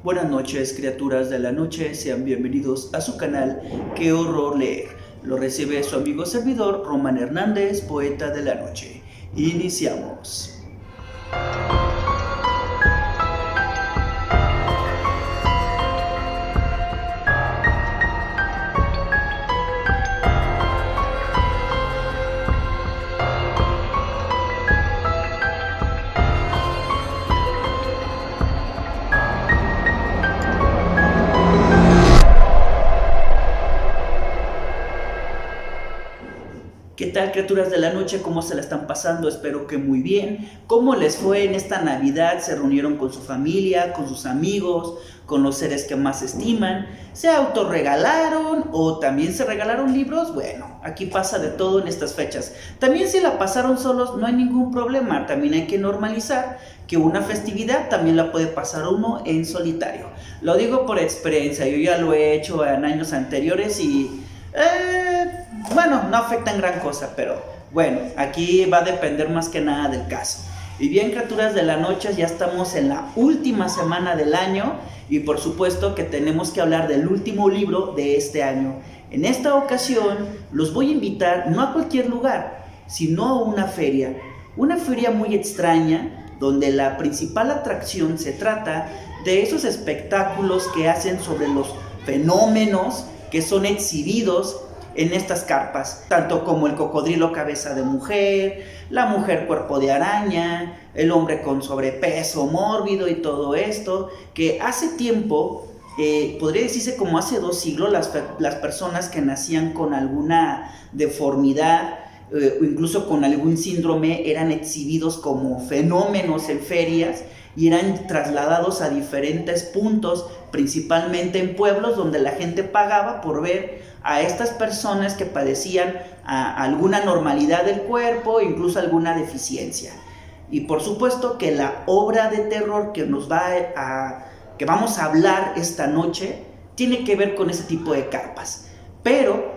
Buenas noches, criaturas de la noche, sean bienvenidos a su canal Qué Horror Leer. Lo recibe su amigo servidor Román Hernández, poeta de la noche. Iniciamos. ¿Qué tal, criaturas de la noche? ¿Cómo se la están pasando? Espero que muy bien. ¿Cómo les fue en esta Navidad? ¿Se reunieron con su familia, con sus amigos, con los seres que más estiman? ¿Se autorregalaron o también se regalaron libros? Bueno, aquí pasa de todo en estas fechas. También si la pasaron solos, no hay ningún problema. También hay que normalizar que una festividad también la puede pasar uno en solitario. Lo digo por experiencia, yo ya lo he hecho en años anteriores y... bueno, no afecta en gran cosa, pero bueno, aquí va a depender más que nada del caso. Y bien, criaturas de la noche, ya estamos en la última semana del año y por supuesto que tenemos que hablar del último libro de este año. En esta ocasión los voy a invitar no a cualquier lugar, sino a una feria muy extraña, donde la principal atracción se trata de esos espectáculos que hacen sobre los fenómenos que son exhibidos en estas carpas, tanto como el cocodrilo cabeza de mujer, la mujer cuerpo de araña, el hombre con sobrepeso mórbido y todo esto, que hace tiempo, podría decirse como hace 2 siglos, las personas que nacían con alguna deformidad o incluso con algún síndrome eran exhibidos como fenómenos en ferias y eran trasladados a diferentes puntos, principalmente en pueblos donde la gente pagaba por ver a estas personas que padecían alguna normalidad del cuerpo, incluso alguna deficiencia. Y por supuesto que la obra de terror que vamos a hablar esta noche tiene que ver con ese tipo de carpas. Pero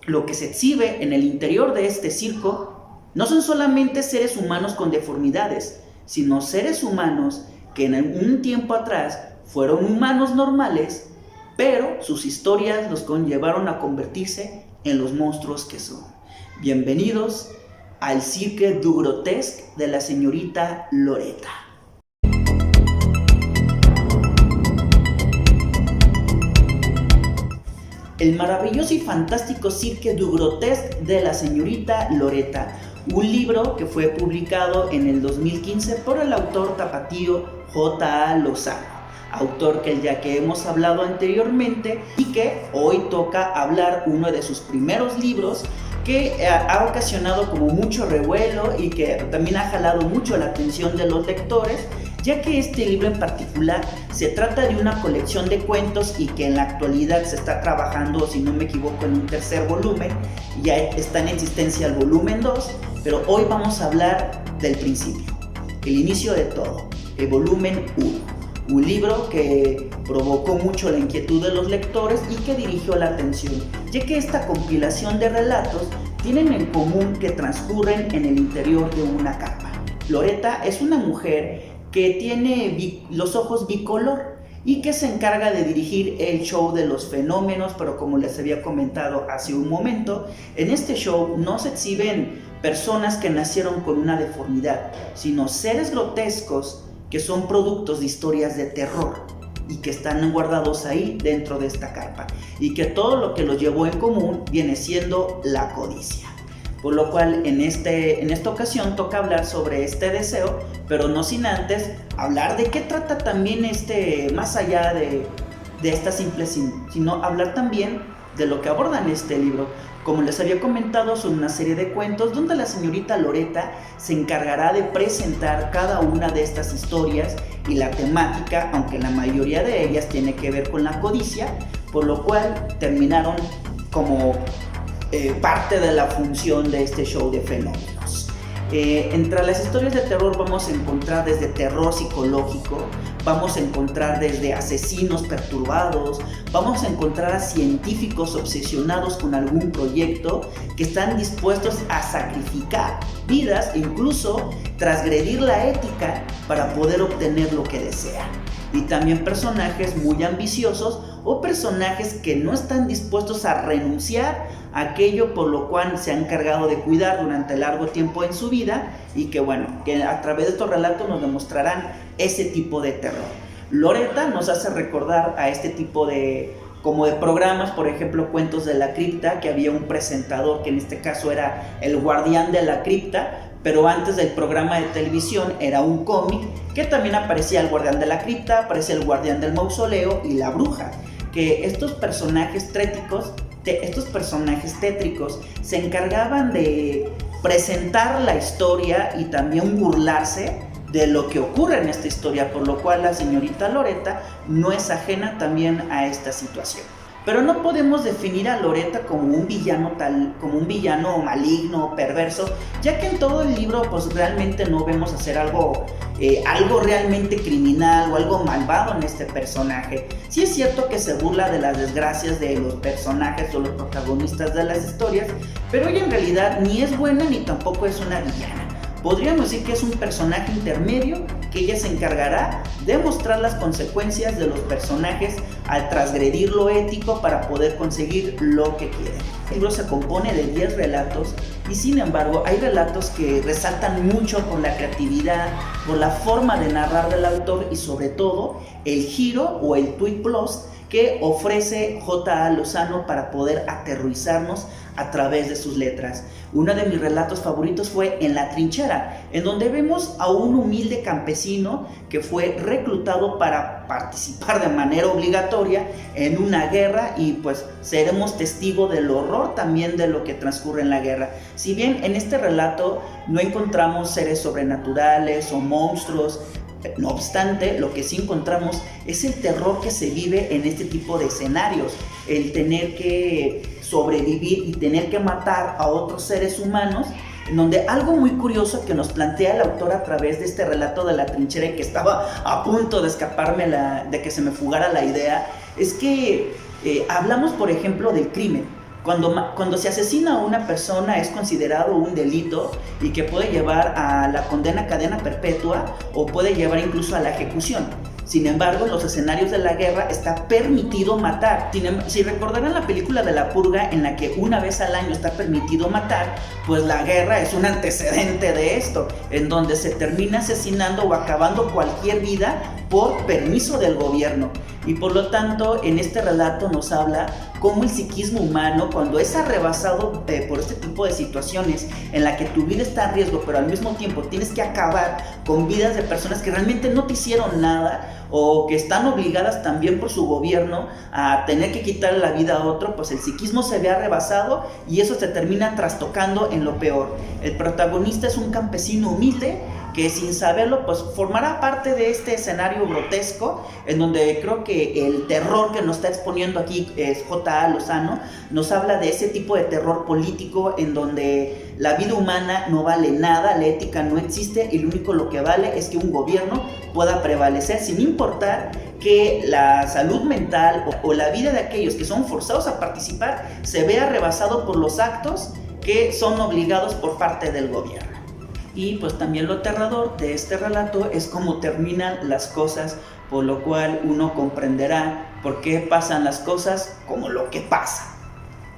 lo que se exhibe en el interior de este circo no son solamente seres humanos con deformidades, sino seres humanos que en un tiempo atrás fueron humanos normales, pero sus historias los conllevaron a convertirse en los monstruos que son. Bienvenidos al Cirque du Grotesque de la señorita Loretta. El maravilloso y fantástico Cirque du Grotesque de la señorita Loretta, un libro que fue publicado en el 2015 por el autor tapatío J.A. Lozano, autor que hemos hablado anteriormente y que hoy toca hablar uno de sus primeros libros que ha ocasionado como mucho revuelo y que también ha jalado mucho la atención de los lectores, ya que este libro en particular se trata de una colección de cuentos y que en la actualidad se está trabajando, si no me equivoco, en un 3er volumen, ya está en existencia el volumen 2, pero hoy vamos a hablar del principio, el inicio de todo, el volumen 1. Un libro que provocó mucho la inquietud de los lectores y que dirigió la atención, ya que esta compilación de relatos tienen en común que transcurren en el interior de una carpa. Loretta es una mujer que tiene los ojos bicolor y que se encarga de dirigir el show de los fenómenos, pero como les había comentado hace un momento, en este show no se exhiben personas que nacieron con una deformidad, sino seres grotescos que son productos de historias de terror y que están guardados ahí dentro de esta carpa, y que todo lo que los llevó en común viene siendo la codicia. Por lo cual en esta ocasión toca hablar sobre este deseo, pero no sin antes hablar de qué trata también más allá de esta simple sino hablar también de lo que aborda en este libro. Como les había comentado, son una serie de cuentos donde la señorita Loretta se encargará de presentar cada una de estas historias y la temática, aunque la mayoría de ellas tiene que ver con la codicia, por lo cual terminaron como parte de la función de este show de fenómenos. Entre las historias de terror vamos a encontrar desde terror psicológico, vamos a encontrar desde asesinos perturbados, vamos a encontrar a científicos obsesionados con algún proyecto que están dispuestos a sacrificar vidas e incluso transgredir la ética para poder obtener lo que desean. y también personajes muy ambiciosos o personajes que no están dispuestos a renunciar a aquello por lo cual se han encargado de cuidar durante largo tiempo en su vida y que bueno, que a través de estos relatos nos demostrarán ese tipo de terror. Loretta nos hace recordar a este tipo de programas, por ejemplo, Cuentos de la Cripta, que había un presentador que en este caso era el guardián de la cripta, pero antes del programa de televisión era un cómic que también aparecía el guardián de la cripta, aparecía el guardián del mausoleo y la bruja, que estos personajes tétricos se encargaban de presentar la historia y también burlarse de lo que ocurre en esta historia, por lo cual la señorita Loretta no es ajena también a esta situación. Pero no podemos definir a Loretta como un villano maligno, perverso, ya que en todo el libro pues realmente no vemos hacer algo realmente criminal o algo malvado en este personaje. Sí es cierto que se burla de las desgracias de los personajes o los protagonistas de las historias, pero ella en realidad ni es buena ni tampoco es una villana. Podríamos decir que es un personaje intermedio que ella se encargará de mostrar las consecuencias de los personajes al transgredir lo ético para poder conseguir lo que quieren. El libro se compone de 10 relatos y sin embargo hay relatos que resaltan mucho por la creatividad, por la forma de narrar del autor y sobre todo el giro o el twist plus que ofrece J.A. Lozano para poder aterrorizarnos a través de sus letras. Uno de mis relatos favoritos fue En la trinchera, en donde vemos a un humilde campesino que fue reclutado para participar de manera obligatoria en una guerra y pues seremos testigos del horror también de lo que transcurre en la guerra. Si bien en este relato no encontramos seres sobrenaturales o monstruos, no obstante, lo que sí encontramos es el terror que se vive en este tipo de escenarios, el tener que sobrevivir y tener que matar a otros seres humanos, en donde algo muy curioso que nos plantea el autor a través de este relato de la trinchera y que estaba a punto de escaparme de que se me fugara la idea, es que hablamos por ejemplo del crimen. Cuando se asesina a una persona es considerado un delito y que puede llevar a la condena a cadena perpetua o puede llevar incluso a la ejecución. Sin embargo, en los escenarios de la guerra está permitido matar. Si recordarán la película de La Purga, en la que una vez al año está permitido matar, pues la guerra es un antecedente de esto, en donde se termina asesinando o acabando cualquier vida por permiso del gobierno. Y por lo tanto, en este relato nos habla cómo el psiquismo humano, cuando es arrebasado por este tipo de situaciones en la que tu vida está en riesgo, pero al mismo tiempo tienes que acabar con vidas de personas que realmente no te hicieron nada o que están obligadas también por su gobierno a tener que quitarle la vida a otro, pues el psiquismo se ve arrebasado y eso se termina trastocando en lo peor. El protagonista es un campesino humilde que sin saberlo pues formará parte de este escenario grotesco en donde creo que el terror que nos está exponiendo aquí es J.A. Lozano. Nos habla de ese tipo de terror político en donde la vida humana no vale nada, la ética no existe y lo único lo que vale es que un gobierno pueda prevalecer sin importar que la salud mental o la vida de aquellos que son forzados a participar se vea rebasado por los actos que son obligados por parte del gobierno. Y pues también lo aterrador de este relato es cómo terminan las cosas, por lo cual uno comprenderá por qué pasan las cosas como lo que pasa.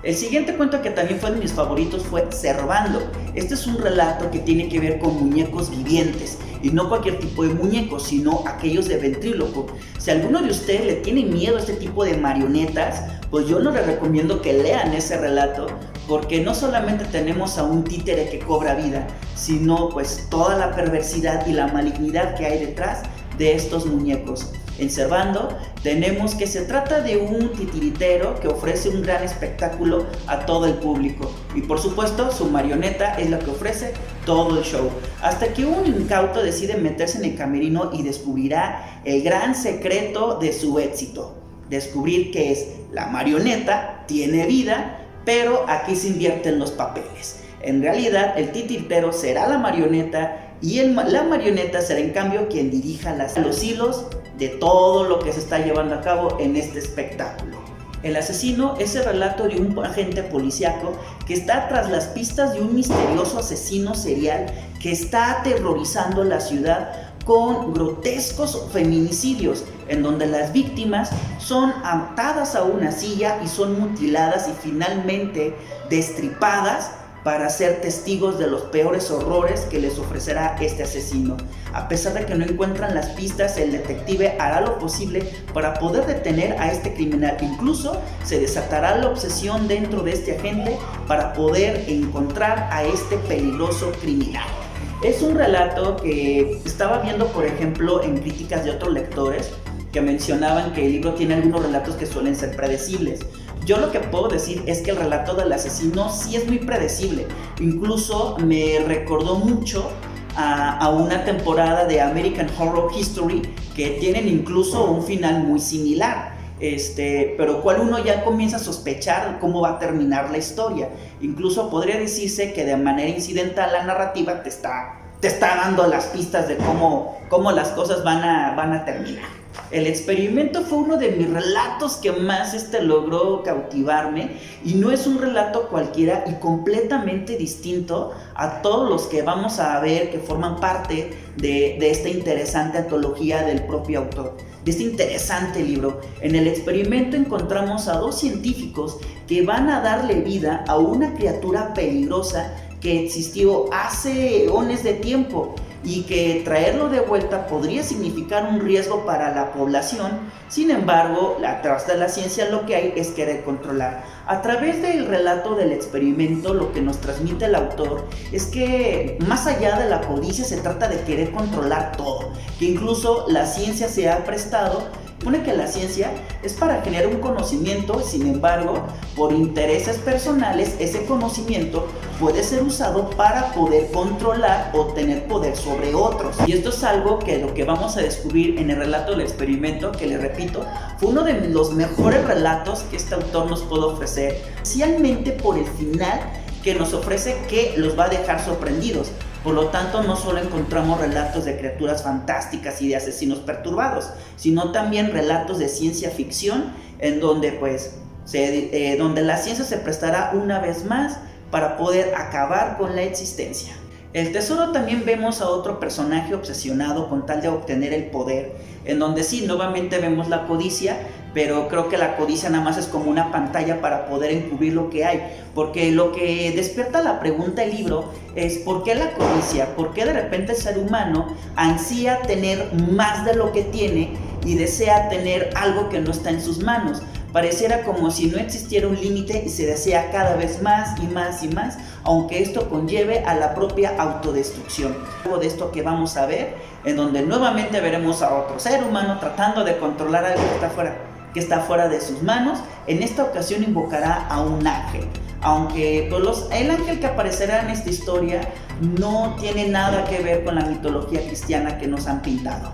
El siguiente cuento que también fue de mis favoritos fue Servando. Este es un relato que tiene que ver con muñecos vivientes y no cualquier tipo de muñecos, sino aquellos de ventríloco. Si alguno de ustedes le tiene miedo a este tipo de marionetas, pues yo no les recomiendo que lean ese relato, porque no solamente tenemos a un títere que cobra vida, sino pues toda la perversidad y la malignidad que hay detrás de estos muñecos. En Servando tenemos que se trata de un titiritero que ofrece un gran espectáculo a todo el público y por supuesto su marioneta es la que ofrece todo el show, hasta que un incauto decide meterse en el camerino y descubrirá el gran secreto de su éxito, descubrir que es la marioneta, tiene vida, pero aquí se invierten los papeles. En realidad el titiritero será la marioneta y la marioneta será en cambio quien dirija los hilos de todo lo que se está llevando a cabo en este espectáculo. El asesino es el relato de un agente policíaco que está tras las pistas de un misterioso asesino serial que está aterrorizando la ciudad con grotescos feminicidios en donde las víctimas son atadas a una silla y son mutiladas y finalmente destripadas para ser testigos de los peores horrores que les ofrecerá este asesino. A pesar de que no encuentran las pistas, el detective hará lo posible para poder detener a este criminal. Incluso se desatará la obsesión dentro de este agente para poder encontrar a este peligroso criminal. Es un relato que estaba viendo, por ejemplo, en críticas de otros lectores que mencionaban que el libro tiene algunos relatos que suelen ser predecibles. Yo lo que puedo decir es que el relato del asesino sí es muy predecible. Incluso me recordó mucho a una temporada de American Horror History que tienen incluso un final muy similar. Pero cual uno ya comienza a sospechar cómo va a terminar la historia. Incluso podría decirse que de manera incidental la narrativa te está dando las pistas de cómo las cosas van a terminar. El experimento fue uno de mis relatos que más logró cautivarme, y no es un relato cualquiera y completamente distinto a todos los que vamos a ver que forman parte de esta interesante antología del propio autor, de este interesante libro. En el experimento encontramos a dos científicos que van a darle vida a una criatura peligrosa que existió hace eones de tiempo y que traerlo de vuelta podría significar un riesgo para la población. Sin embargo, atrás de la ciencia lo que hay es querer controlar. A través del relato del experimento, lo que nos transmite el autor es que más allá de la codicia se trata de querer controlar todo, que incluso la ciencia se ha prestado. Supone que la ciencia es para generar un conocimiento, sin embargo, por intereses personales, ese conocimiento puede ser usado para poder controlar o tener poder sobre otros. Y esto es algo que lo que vamos a descubrir en el relato del experimento, que les repito, fue uno de los mejores relatos que este autor nos puede ofrecer, especialmente por el final que nos ofrece, que los va a dejar sorprendidos. Por lo tanto, no solo encontramos relatos de criaturas fantásticas y de asesinos perturbados, sino también relatos de ciencia ficción en donde, donde la ciencia se prestará una vez más para poder acabar con la existencia. El tesoro también vemos a otro personaje obsesionado con tal de obtener el poder, en donde sí, nuevamente vemos la codicia, pero creo que la codicia nada más es como una pantalla para poder encubrir lo que hay, porque lo que despierta la pregunta del libro es ¿por qué la codicia? ¿Por qué de repente el ser humano ansía tener más de lo que tiene y desea tener algo que no está en sus manos? Pareciera como si no existiera un límite y se desea cada vez más y más y más, aunque esto conlleve a la propia autodestrucción. Algo de esto que vamos a ver, en donde nuevamente veremos a otro ser humano tratando de controlar algo que está fuera de sus manos. En esta ocasión invocará a un ángel, aunque el ángel que aparecerá en esta historia no tiene nada que ver con la mitología cristiana que nos han pintado.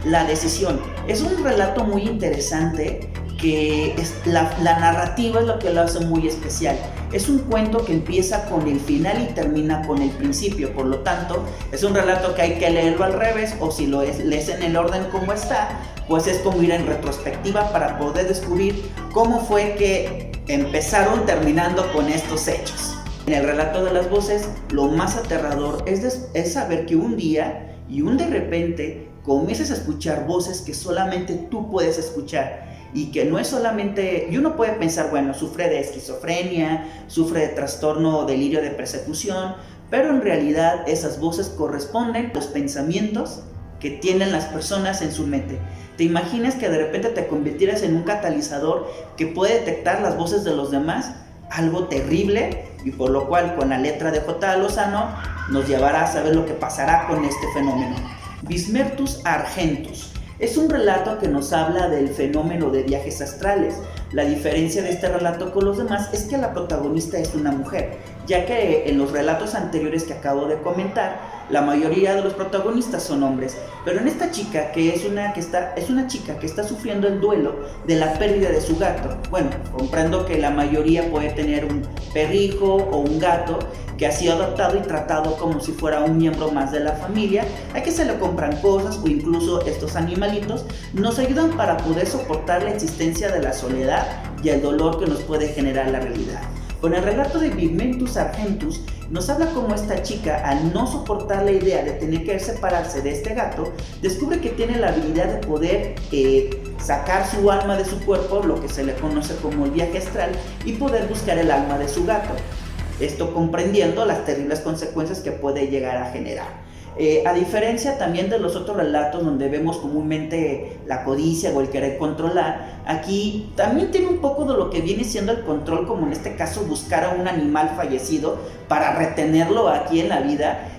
La decisión es un relato muy interesante, que la narrativa es lo que lo hace muy especial. Es un cuento que empieza con el final y termina con el principio, por lo tanto es un relato que hay que leerlo al revés, o si lo lees en el orden como está, pues es como ir en retrospectiva para poder descubrir cómo fue que empezaron terminando con estos hechos. En el relato de las voces, lo más aterrador es saber que un día y un de repente comienzas a escuchar voces que solamente tú puedes escuchar, y que no es solamente, y uno puede pensar, bueno, sufre de esquizofrenia, sufre de trastorno o delirio de persecución, pero en realidad esas voces corresponden a los pensamientos que tienen las personas en su mente. ¿Te imaginas que de repente te convirtieras en un catalizador que puede detectar las voces de los demás? Algo terrible, y por lo cual con la letra de J. Lozano nos llevará a saber lo que pasará con este fenómeno. Vismertus Argentus es un relato que nos habla del fenómeno de viajes astrales. La diferencia de este relato con los demás es que la protagonista es una mujer, ya que en los relatos anteriores que acabo de comentar, la mayoría de los protagonistas son hombres. Pero en esta chica, es una chica que está sufriendo el duelo de la pérdida de su gato. Bueno, comprendo que la mayoría puede tener un perrijo o un gato que ha sido adoptado y tratado como si fuera un miembro más de la familia, a que se le compran cosas, o incluso estos animalitos nos ayudan para poder soportar la existencia de la soledad y el dolor que nos puede generar la realidad. Con el relato de Pigmentus Argentus nos habla cómo esta chica, al no soportar la idea de tener que separarse de este gato, descubre que tiene la habilidad de poder sacar su alma de su cuerpo, lo que se le conoce como el viaje astral, y poder buscar el alma de su gato. Esto comprendiendo las terribles consecuencias que puede llegar a generar. A diferencia también de los otros relatos donde vemos comúnmente la codicia o el querer controlar, aquí también tiene un poco de lo que viene siendo el control, como en este caso buscar a un animal fallecido para retenerlo aquí en la vida.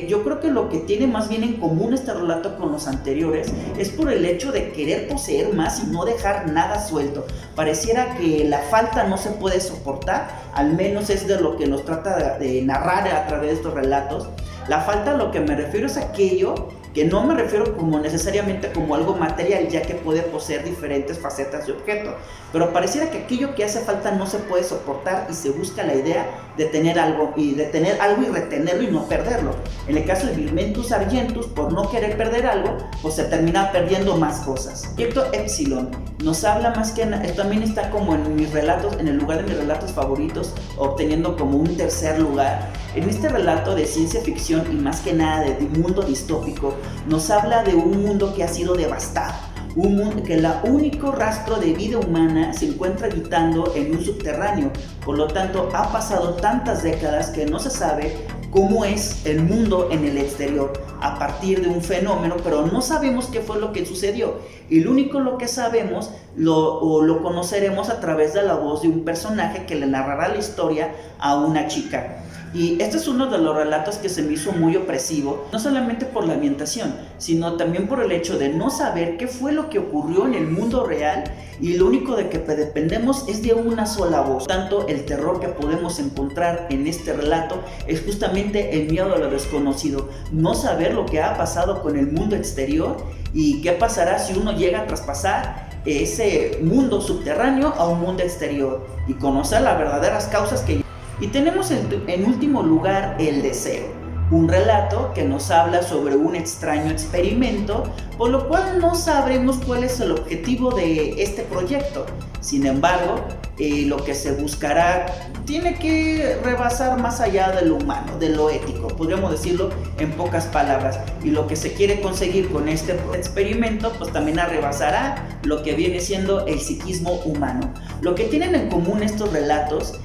Yo creo que lo que tiene más bien en común este relato con los anteriores es por el hecho de querer poseer más y no dejar nada suelto. Pareciera que la falta no se puede soportar, al menos es de lo que nos trata de narrar a través de estos relatos. La falta, a lo que me refiero es aquello que no me refiero como necesariamente como algo material, ya que puede poseer diferentes facetas de objeto, pero pareciera que aquello que hace falta no se puede soportar y se busca la idea de tener algo y retenerlo y no perderlo. En el caso de Pigmentus Argentus, por no querer perder algo, pues se termina perdiendo más cosas. Proyecto Epsilon nos habla más que también está como en mis relatos, en el lugar de mis relatos favoritos, obteniendo como un tercer lugar. En este relato de ciencia ficción y más que nada de mundo distópico, nos habla de un mundo que ha sido devastado, un mundo que el único rastro de vida humana se encuentra habitando en un subterráneo. Por lo tanto, ha pasado tantas décadas que no se sabe cómo es el mundo en el exterior a partir de un fenómeno, pero no sabemos qué fue lo que sucedió. Y lo único lo que sabemos lo conoceremos a través de la voz de un personaje que le narrará la historia a una chica. Y este es uno de los relatos que se me hizo muy opresivo, no solamente por la ambientación, sino también por el hecho de no saber qué fue lo que ocurrió en el mundo real, y lo único de que dependemos es de una sola voz. Tanto el terror que podemos encontrar en este relato es justamente el miedo a lo desconocido, no saber lo que ha pasado con el mundo exterior y qué pasará si uno llega a traspasar ese mundo subterráneo a un mundo exterior y conocer las verdaderas causas que... Y tenemos en último lugar El Deseo, un relato que nos habla sobre un extraño experimento, por lo cual no sabremos cuál es el objetivo de este proyecto. Sin embargo, lo que se buscará tiene que rebasar más allá de lo humano, de lo ético, podríamos decirlo en pocas palabras. Y lo que se quiere conseguir con este experimento, pues también rebasará lo que viene siendo el psiquismo humano. Lo que tienen en común estos relatos,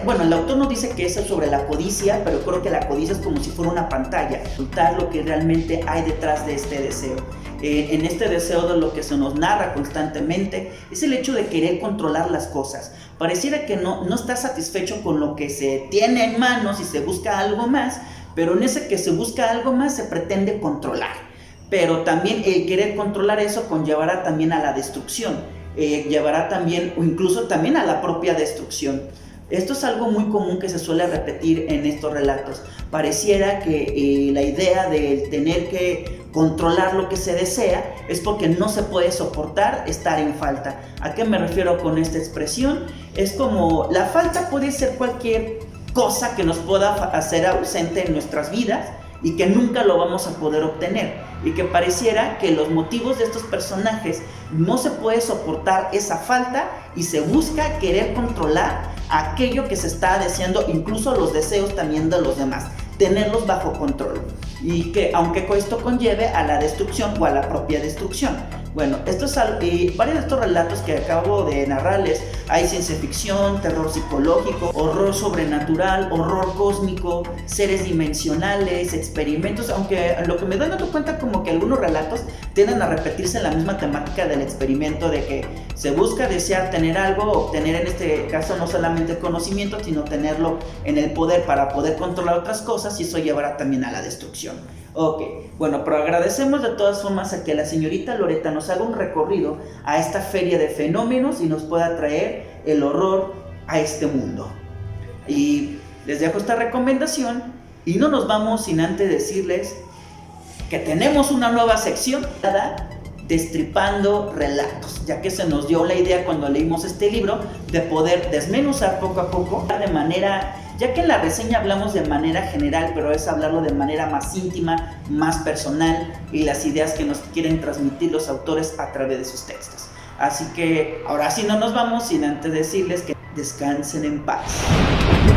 bueno, el autor nos dice que es sobre la codicia, pero creo que la codicia es como si fuera una pantalla, ocultar lo que realmente hay detrás de este deseo. En este deseo de lo que se nos narra constantemente es el hecho de querer controlar las cosas. Pareciera que no está satisfecho con lo que se tiene en manos y se busca algo más, pero en ese que se busca algo más se pretende controlar. Pero también el querer controlar eso conllevará también a la destrucción, llevará también o incluso también a la propia destrucción. Esto es algo muy común que se suele repetir en estos relatos. Pareciera que la idea de tener que controlar lo que se desea es porque no se puede soportar estar en falta. ¿A qué me refiero con esta expresión? Es como la falta puede ser cualquier cosa que nos pueda hacer ausente en nuestras vidas y que nunca lo vamos a poder obtener, y que pareciera que los motivos de estos personajes no se puede soportar esa falta y se busca querer controlar aquello que se está deseando, incluso los deseos también de los demás, tenerlos bajo control, y que aunque esto conlleve a la destrucción o a la propia destrucción. Bueno, varios de estos relatos que acabo de narrarles, hay ciencia ficción, terror psicológico, horror sobrenatural, horror cósmico, seres dimensionales, experimentos, aunque lo que me doy dando cuenta como que algunos relatos tienden a repetirse en la misma temática del experimento, de que se busca desear tener algo, obtener en este caso no solamente conocimiento, sino tenerlo en el poder para poder controlar otras cosas, y eso llevará también a la destrucción. Ok, bueno, pero agradecemos de todas formas a que la señorita Loreta nos haga un recorrido a esta feria de fenómenos y nos pueda traer el horror a este mundo. Y les dejo esta recomendación y no nos vamos sin antes decirles que tenemos una nueva sección, Destripando Relatos, ya que se nos dio la idea cuando leímos este libro de poder desmenuzar poco a poco de manera... Ya que en la reseña hablamos de manera general, pero es hablarlo de manera más íntima, más personal, y las ideas que nos quieren transmitir los autores a través de sus textos. Así que ahora sí no nos vamos sin antes decirles que Descansen en paz.